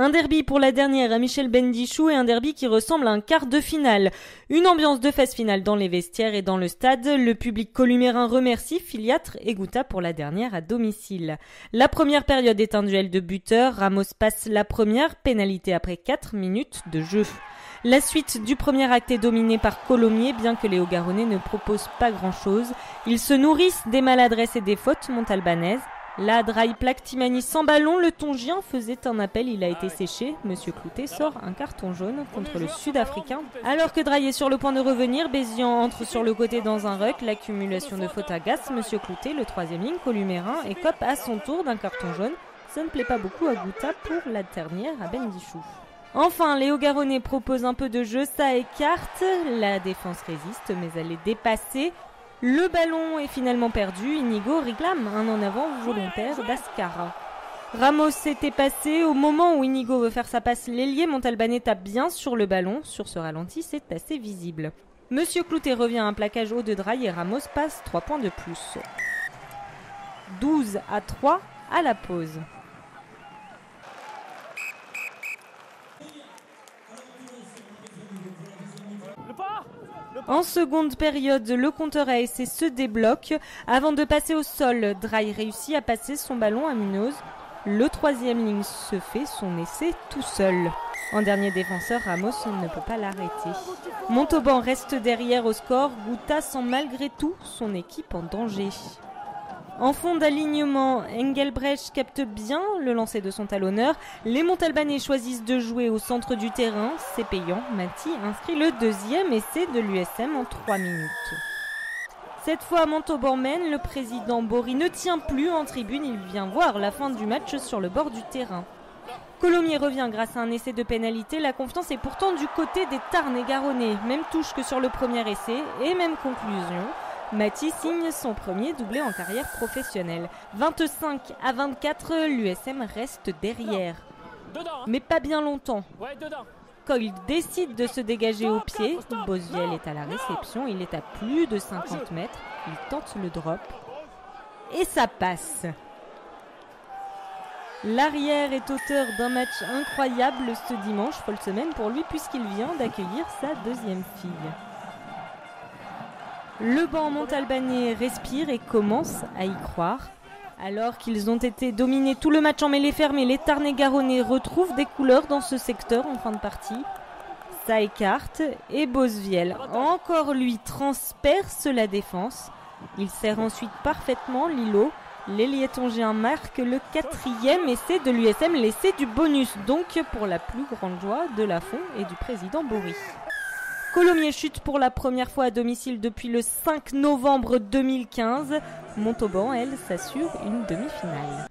Un derby pour la dernière à Michel Bendichou et un derby qui ressemble à un quart de finale. Une ambiance de phase finale dans les vestiaires et dans le stade. Le public columérin remercie Filiatre et Gouta pour la dernière à domicile. La première période est un duel de buteurs. Ramos passe la première, pénalité après 4 minutes de jeu. La suite du premier acte est dominée par Colomiers, bien que les Haut-Garonnais ne proposent pas grand-chose. Ils se nourrissent des maladresses et des fautes montalbanaises. Là, Draï plaque Timani sans ballon, le Tongien faisait un appel, il a été séché. Monsieur Cloutet sort un carton jaune contre le Sud-Africain. Alors que Draï est sur le point de revenir, Bézian entre sur le côté dans un ruck. L'accumulation de fautes agace Monsieur Cloutet, le troisième ligne columérin, écope à son tour d'un carton jaune. Ça ne plaît pas beaucoup à Gouta pour la dernière à Bendichou. Enfin, les Haut-Garonnais proposent un peu de jeu, ça écarte. La défense résiste, mais elle est dépassée. Le ballon est finalement perdu. Inigo réclame un en avant volontaire d'Ascara. Ramos s'était passé. Au moment où Inigo veut faire sa passe, l'ailier montalbanais tape bien sur le ballon. Sur ce ralenti, c'est assez visible. Monsieur Cloutet revient à un plaquage haut de Draï et Ramos passe 3 points de plus. 12-3 à la pause. En seconde période, le compteur ASC se débloque. Avant de passer au sol, Draï réussit à passer son ballon à Munoz. Le troisième ligne se fait son essai tout seul. En dernier défenseur, Ramos ne peut pas l'arrêter. Montauban reste derrière au score. Gouta sent malgré tout son équipe en danger. En fond d'alignement, Engelbrecht capte bien le lancer de son talonneur. Les Montalbanais choisissent de jouer au centre du terrain. C'est payant. Mati inscrit le deuxième essai de l'USM en 3 minutes. Cette fois, Montauban mène. Le président Bory ne tient plus en tribune. Il vient voir la fin du match sur le bord du terrain. Colomiers revient grâce à un essai de pénalité. La confiance est pourtant du côté des Tarn-et-Garonnais. Même touche que sur le premier essai et même conclusion. Mati signe son premier doublé en carrière professionnelle. 25-24, l'USM reste derrière. Mais pas bien longtemps. Quand il décide de se dégager au pied, Bosviel est à la réception, il est à plus de 50 mètres. Il tente le drop. Et ça passe. L'arrière est auteur d'un match incroyable ce dimanche, folle semaine pour lui puisqu'il vient d'accueillir sa deuxième fille. Le banc montalbanais respire et commence à y croire. Alors qu'ils ont été dominés tout le match en mêlée fermée, les Tarn-et-Garonnais retrouvent des couleurs dans ce secteur en fin de partie. Ça écarte et Bosviel, encore lui, transperce la défense. Il sert ensuite parfaitement l'îlot. L'ailier tongien marque le 4e essai de l'USM, l'essai du bonus, donc pour la plus grande joie de Lafont et du président Bory. Colomiers chute pour la première fois à domicile depuis le 5 novembre 2015. Montauban, elle, s'assure une demi-finale.